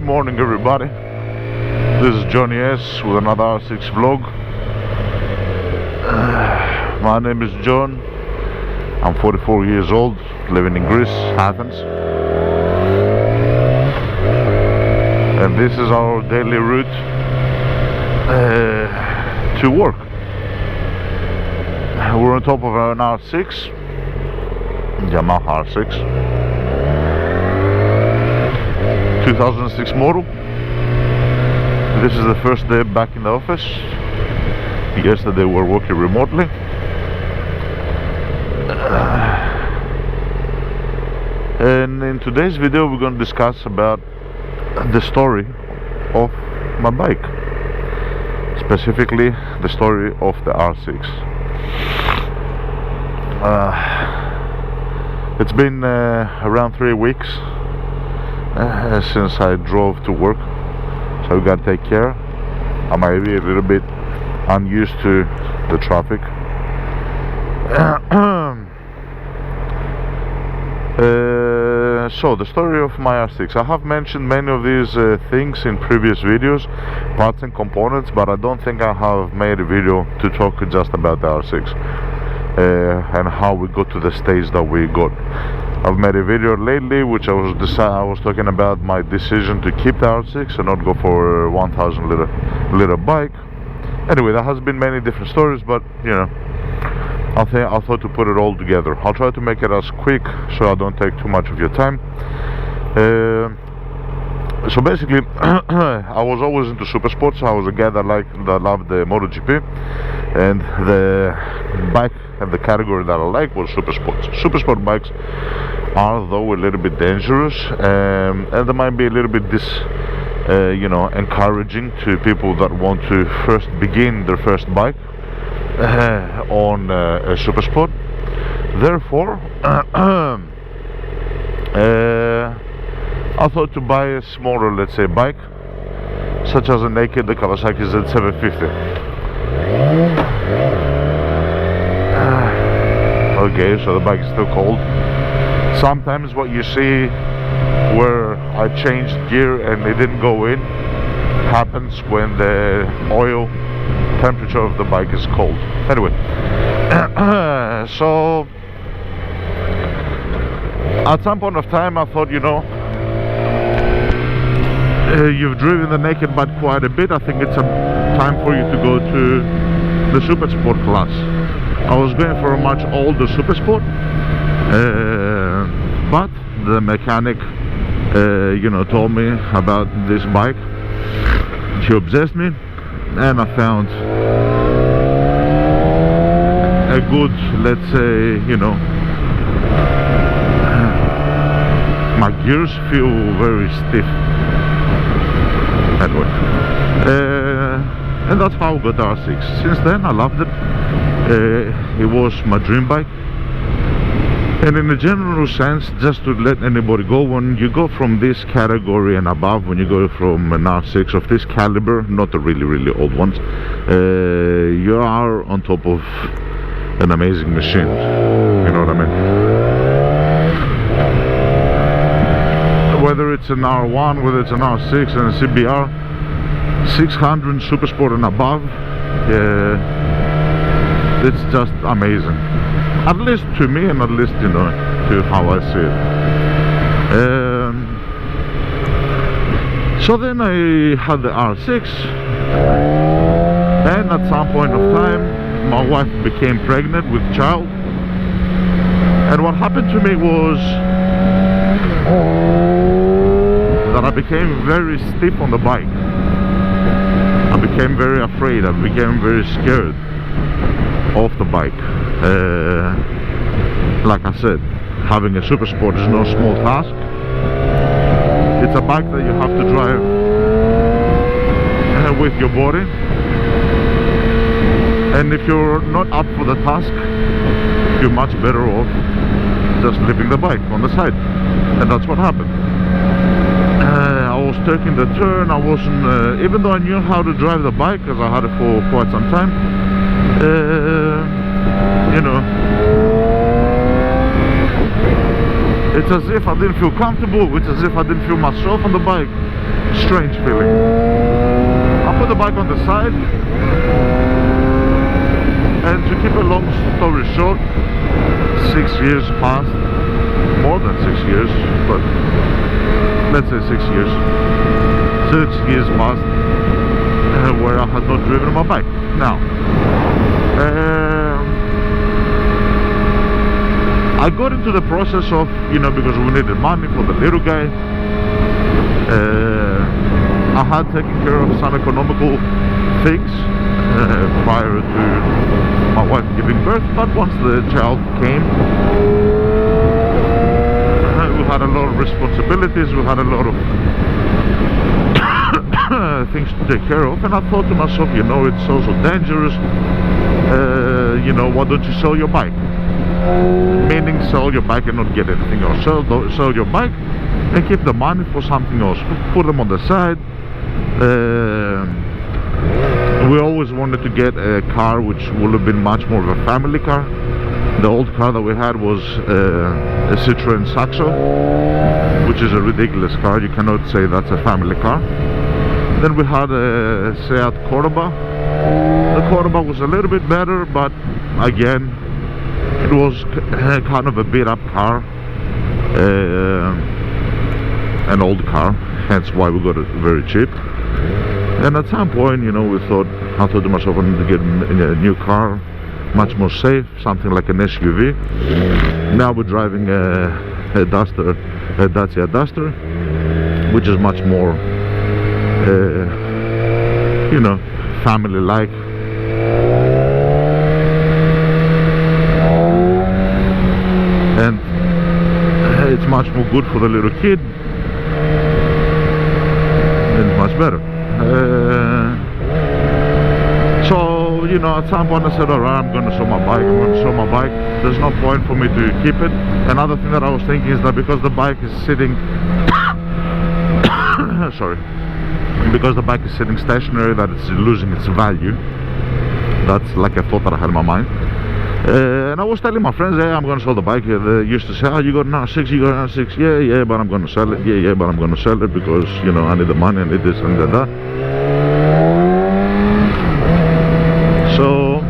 morning everybody, this is Johnny S with another R6 vlog. My name is John, I'm 44 years old, living in Greece, Athens, and this is our daily route to work. We're on top of an R6, Yamaha R6, 2006 model. This is the first day back in the office. Yesterday we were working remotely. And in today's video we're going to discuss about the story of my bike, specifically the story of the R6. It's been around 3 weeks since I drove to work, so we gotta take care. I might be a little bit unused to the traffic. So the story of my R6. I have mentioned many of these things in previous videos, parts and components, but I don't think I have made a video to talk just about the R6 and how we got to the stage that we got. I've made a video lately which I was talking about my decision to keep the R6 and not go for a 1000 liter bike. Anyway, there has been many different stories, but you know, I thought to put it all together. I'll try to make it as quick so I don't take too much of your time. So basically, I was always into super sports. I was a guy that loved the MotoGP, and the bike and the category that I like was super sports. Super sport bikes are though a little bit dangerous, and they might be a little bit encouraging to people that want to first begin their first bike on a super sport. Therefore, I thought to buy a smaller, let's say, bike, such as the Kawasaki Z750. Okay, so the bike is still cold. Sometimes what you see where I changed gear and it didn't go in happens when the oil temperature of the bike is cold. Anyway, so at some point of time I thought, you've driven the naked bike quite a bit. I think it's time for you to go to the super sport class. I was going for a much older super sport, but the mechanic told me about this bike. She obsessed me, and I found a good, let's say, my gears feel very stiff. Anyway, and that's how I got the R6. Since then I loved it. It was my dream bike, and in a general sense, just to let anybody go, when you go from this category and above, when you go from an R6 of this caliber, not the really old ones, you are on top of an amazing machine. You know what I mean? Whether it's an R1, whether it's an R6 and a CBR 600 super sport and above, it's just amazing, at least to me, and at least to how I see it. So then I had the R6, and at some point of time my wife became pregnant with child, and what happened to me was that I became very stiff on the bike. I became very afraid, I became very scared of the bike. Like I said, having a super sport is no small task. It's a bike that you have to drive with your body, and if you're not up for the task, you're much better off just leaving the bike on the side. And that's what happened. I was taking the turn. I wasn't, even though I knew how to drive the bike, because I had it for quite some time, it's as if I didn't feel comfortable. It's as if I didn't feel myself on the bike. strange feeling. I put the bike on the side, and to keep a long story short, 6 years passed, more than 6 years, but let's say 6 years. 6 years passed where I had not driven my bike. Now, I got into the process of, you know, because we needed money for the little guy. I had taken care of some economical things prior to my wife giving birth, but once the child came, we had a lot of responsibilities, we had a lot of things to take care of, and I thought to myself, you know, it's also dangerous, you know, why don't you sell your bike? Meaning sell your bike and not get anything else. Sell your bike and keep the money for something else. Put them on the side. We always wanted to get a car which would have been much more of a family car. The old car that we had was a Citroen Saxo, which is a ridiculous car. You cannot say that's a family car. Then we had a Seat Cordoba. The Cordoba was a little bit better, but again, it was kind of a beat up car, an old car, hence why we got it very cheap. And at some point, you know, I thought to myself, I need to get a new car, much more safe, something like an SUV. Now we're driving a Duster, a Dacia Duster, which is much more, you know, family-like. And it's much more good for the little kid, and it's much better. So, you know, at some point I said, alright, I'm going to sell my bike, there's no point for me to keep it. Another thing that I was thinking is that because the bike is sitting sorry, because the bike is sitting stationary, that it's losing its value. That's like a thought that I had in my mind. And I was telling my friends, hey, I'm going to sell the bike. They used to say, oh, you got an R6, you got an R6. Yeah, but I'm going to sell it. Yeah, but I'm going to sell it because, you know, I need the money, I need this, I need that. So,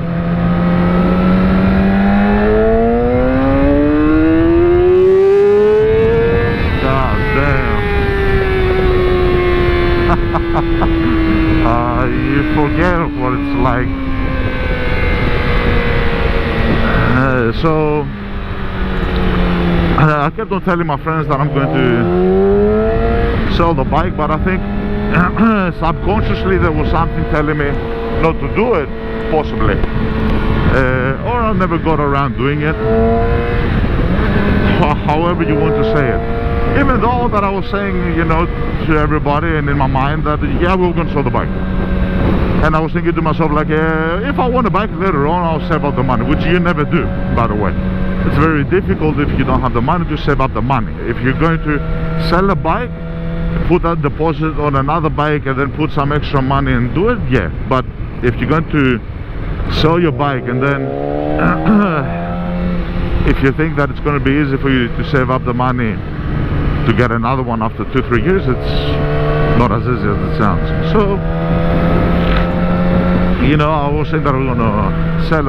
god damn. You forget what it's like. So I kept on telling my friends that I'm going to sell the bike, but I think subconsciously there was something telling me not to do it, possibly, or I never got around doing it, however you want to say it. Even though that I was saying, you know, to everybody and in my mind that, yeah, we're going to sell the bike. And I was thinking to myself, like, if I want a bike later on, I'll save up the money, which you never do, by the way. It's very difficult if you don't have the money to save up the money. If you're going to sell a bike, put that deposit on another bike and then put some extra money and do it, yeah. But if you're going to sell your bike and then if you think that it's going to be easy for you to save up the money to get another one after 2-3 years, it's not as easy as it sounds. So, you know, I was saying that I was gonna sell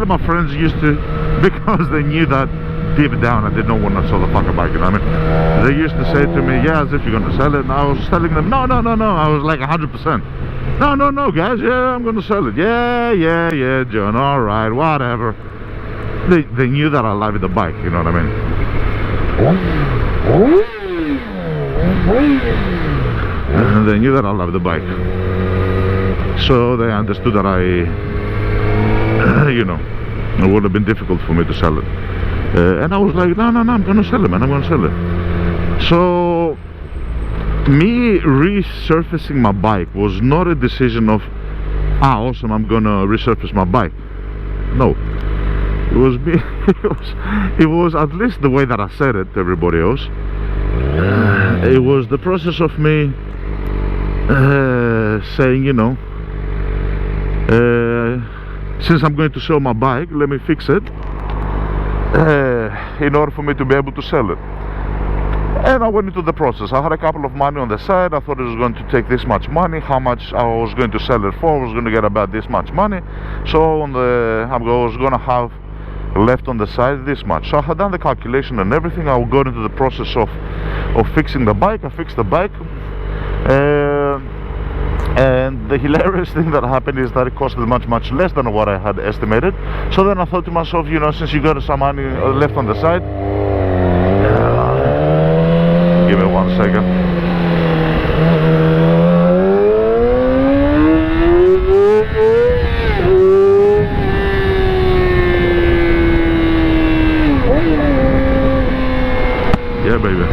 it. My friends used to, because they knew that deep down I did not want to sell the fucking bike, you know what I mean? They used to say to me, yeah, as if you're gonna sell it. And I was telling them, no. I was like 100%. No, guys, yeah, I'm gonna sell it. Yeah, John, alright, whatever. They knew that I loved the bike, you know what I mean? And they knew that I loved the bike. So they understood that you know, it would have been difficult for me to sell it. And I was like, no, I'm gonna sell it, man, I'm gonna sell it. So, me resurfacing my bike was not a decision of, awesome, I'm gonna resurface my bike. No. It was me, it was at least the way that I said it to everybody else. It was the process of me saying, you know, since I'm going to sell my bike, let me fix it in order for me to be able to sell it. And I went into the process. I had a couple of money on the side. I thought it was going to take this much money. How much I was going to sell it for, I was going to get about this much money. So I was going to have left on the side this much. So I had done the calculation and everything. I got into the process of fixing the bike. I fixed the bike. And the hilarious thing that happened is that it costed much less than what I had estimated. So then I thought to myself, you know, since you got some money left on the side, give me 1 second. Yeah, baby.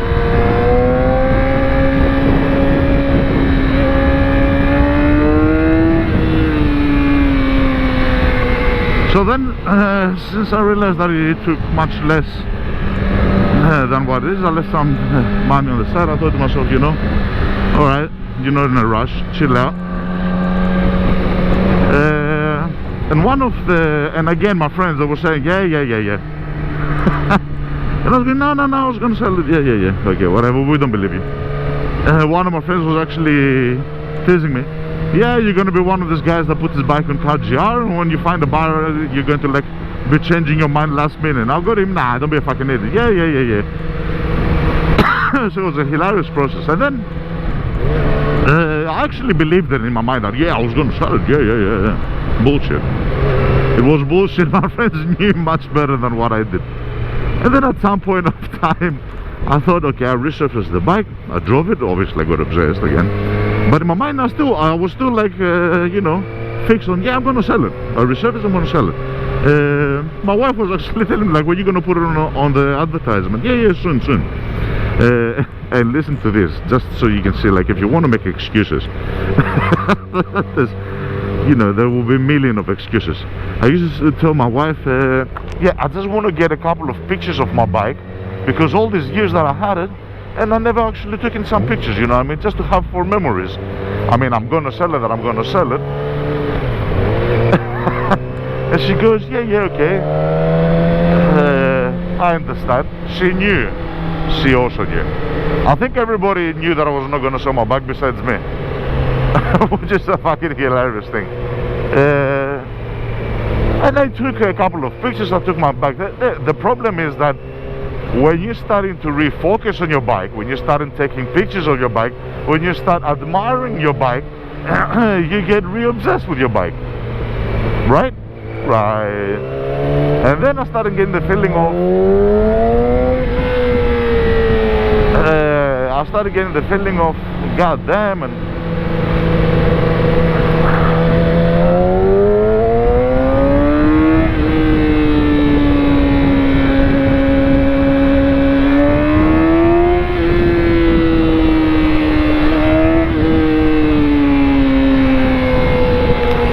So then, since I realized that it took much less than what it is, I left some money on the side. I thought to myself, you know, alright, you're not in a rush, chill out. And again, my friends, they were saying, yeah. And I was going, no, I was going to sell it. Yeah. Okay, whatever, we don't believe you. One of my friends was actually teasing me. Yeah, you're going to be one of these guys that puts his bike on Car GR, and when you find a buyer, you're going to like be changing your mind last minute. And I'll go to him, nah, don't be a fucking idiot. Yeah. So it was a hilarious process. And then I actually believed it in my mind that, yeah, I was going to sell it. Yeah. Bullshit. It was bullshit. My friends knew much better than what I did. And then at some point of time, I thought, okay, I resurfaced the bike. I drove it, obviously I got obsessed again. But in my mind, I was still like, you know, fixed on, yeah, I'm going to sell it. I resurfaced, I'm going to sell it. My wife was actually telling me, like, when are you going to put it on the advertisement? Yeah, soon. And listen to this, just so you can see, like, if you want to make excuses, you know, there will be a million of excuses. I used to tell my wife, yeah, I just want to get a couple of pictures of my bike, because all these years that I had it, and I never actually took in some pictures, you know what I mean, just to have for memories. I mean, I'm going to sell it, and I'm going to sell it. And she goes, yeah, okay. I understand. She knew. She also knew. I think everybody knew that I was not going to sell my bike besides me. Which is a fucking hilarious thing. And I took a couple of pictures. I took my bike. The problem is that when you're starting to refocus on your bike, when you start taking pictures of your bike, when you start admiring your bike, you get re-obsessed with your bike. Right? And then I started getting the feeling of God damn, and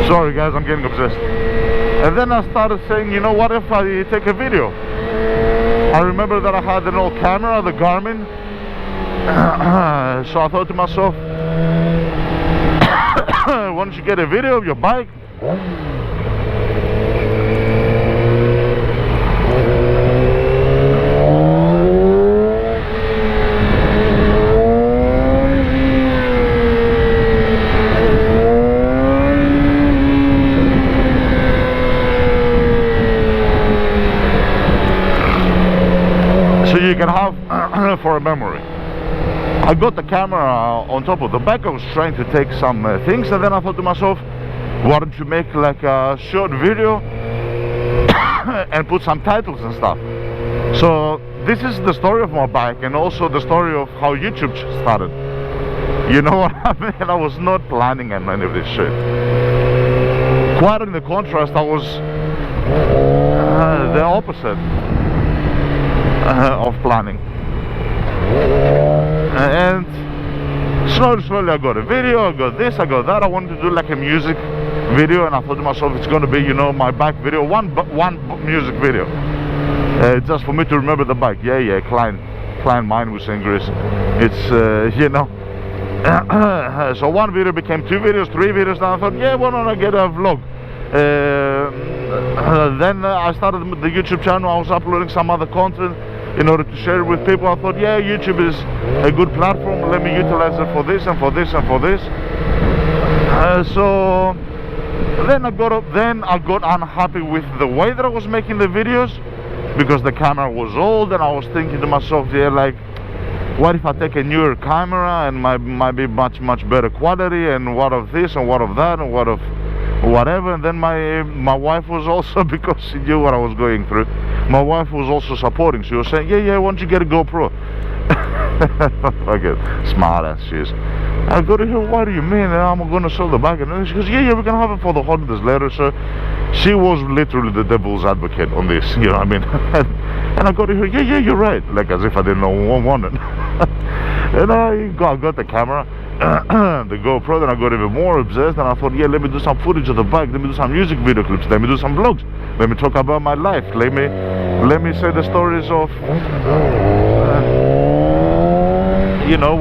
sorry guys, I'm getting obsessed. And then I started saying, you know, what if I take a video? I remember that I had an old camera, the Garmin. So I thought to myself, why don't you get a video of your bike? So you can have for a memory. I got the camera on top of the bike. I was trying to take some things, and then I thought to myself, why don't you make like a short video and put some titles and stuff. So this is the story of my bike, and also the story of how YouTube started. You know what I mean? I was not planning on any of this shit. Quite in the contrast, I was the opposite of planning. And slowly I got a video, I got this, I got that. I wanted to do like a music video, and I thought to myself, it's going to be, you know, my bike video, one music video, just for me to remember the bike. Yeah, Klein Mine was in Greece. It's you know. So one video became 2 videos, 3 videos. Now I thought, yeah, why don't I get a vlog? Then I started the YouTube channel. I was uploading some other content. in order to share it with people. I thought, yeah, YouTube is a good platform, let me utilize it for this and for this and for this. So then I got unhappy with the way that I was making the videos, because the camera was old, and I was thinking to myself, yeah, like, what if I take a newer camera and might be much better quality, and what of this and what of that and what of whatever. And then my wife was also, because she knew what I was going through, my wife was also supporting. She was saying, yeah, why don't you get a GoPro? Fucking smart ass she is. I go to her, what do you mean? I'm gonna sell the bike. And she goes, yeah, we're gonna have it for the holidays later. So she was literally the devil's advocate on this, you know what I mean? And I go to her, yeah, you're right, like as if I didn't know one wanted. And I got the camera, the GoPro. Then I got even more obsessed, and I thought, yeah, let me do some footage of the bike, let me do some music video clips, let me do some vlogs, let me talk about my life, let me say the stories of you know,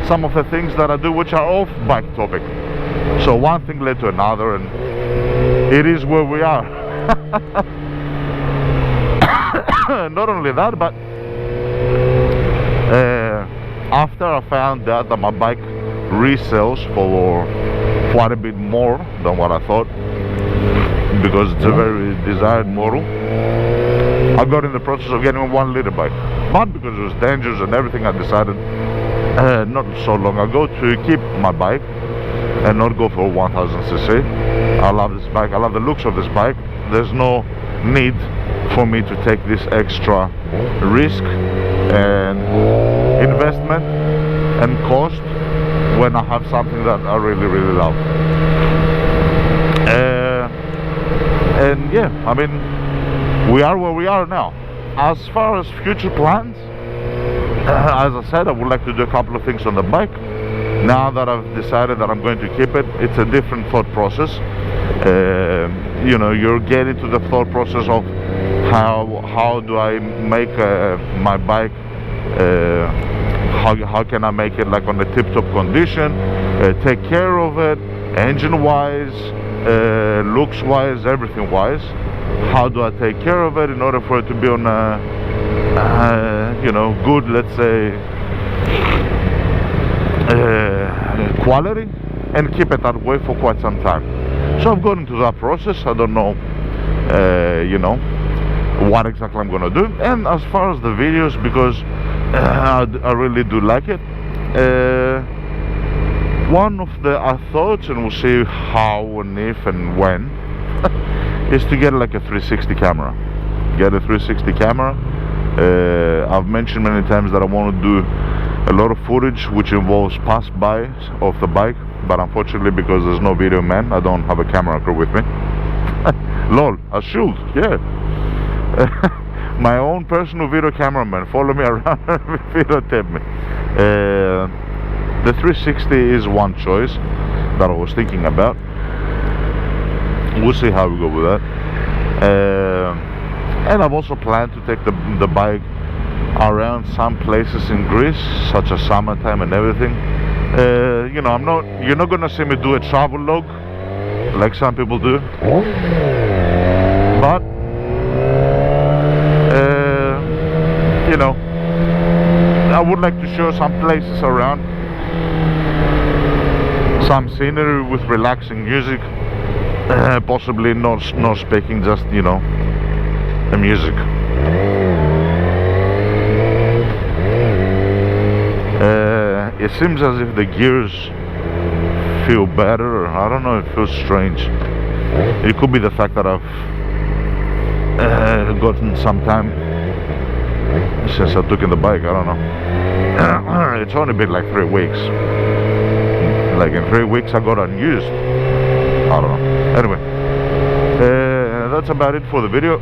some of the things that I do which are off bike topic. So one thing led to another, and it is where we are. Not only that, but after I found out that my bike resells for quite a bit more than what I thought, because it's a very desired model, I got in the process of getting a 1 liter bike. But because it was dangerous and everything, I decided not so long ago to keep my bike and not go for 1000cc. I love this bike, I love the looks of this bike. There's no need for me to take this extra risk and investment and cost when I have something that I really love. And yeah, I mean, we are where we are now. As far as future plans, as I said, I would like to do a couple of things on the bike. Now that I've decided that I'm going to keep it, it's a different thought process. You know, you're getting to the thought process of how do I make my bike, how can I make it like on a tip-top condition, take care of it, engine-wise, looks-wise, everything-wise. How do I take care of it in order for it to be on a, you know, good, let's say, quality, and keep it that way for quite some time. So I've gone into that process. I don't know, you know, what exactly I'm gonna do. And as far as the videos, because I really do like it, one of the thoughts, and we'll see how and if and when, is to get like a 360 camera. Get a 360 camera. I've mentioned many times that I want to do a lot of footage which involves pass-by of the bike, but unfortunately, because there's no video man, I don't have a camera crew with me. Lol, I should, yeah. My own personal video cameraman, follow me around and videotape me. The 360 is one choice that I was thinking about. We'll see how we go with that. And I've also planned to take the bike around some places in Greece, such as summertime and everything. You know, you're not gonna see me do a travel log like some people do, but you know, I would like to show some places around, some scenery with relaxing music, possibly not speaking, just, you know, the music. It seems as if the gears feel better. I don't know, it feels strange. It could be the fact that I've gotten some time since I took in the bike, I don't know. It's only been like 3 weeks. Like in 3 weeks I got unused. I don't know. Anyway, that's about it for the video.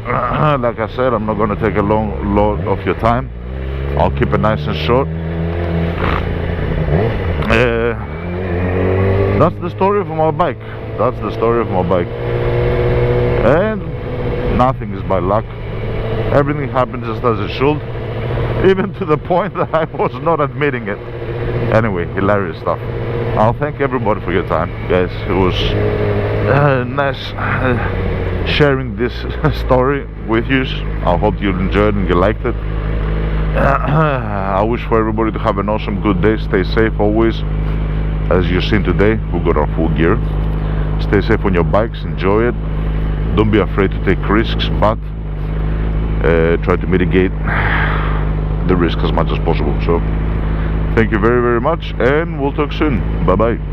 Like I said, I'm not going to take a long load of your time. I'll keep it nice and short. That's the story of my bike. That's the story of my bike. And nothing is by luck. Everything happens just as it should, even to the point that I was not admitting it. Anyway, hilarious stuff. I'll thank everybody for your time, guys. It was nice sharing this story with you. I hope you enjoyed and you liked it. I wish for everybody to have an awesome good day. Stay safe always. As you've seen today, we got our full gear. Stay safe on your bikes, enjoy it. Don't be afraid to take risks, but try to mitigate the risk as much as possible. So thank you very, very much, and we'll talk soon. Bye bye.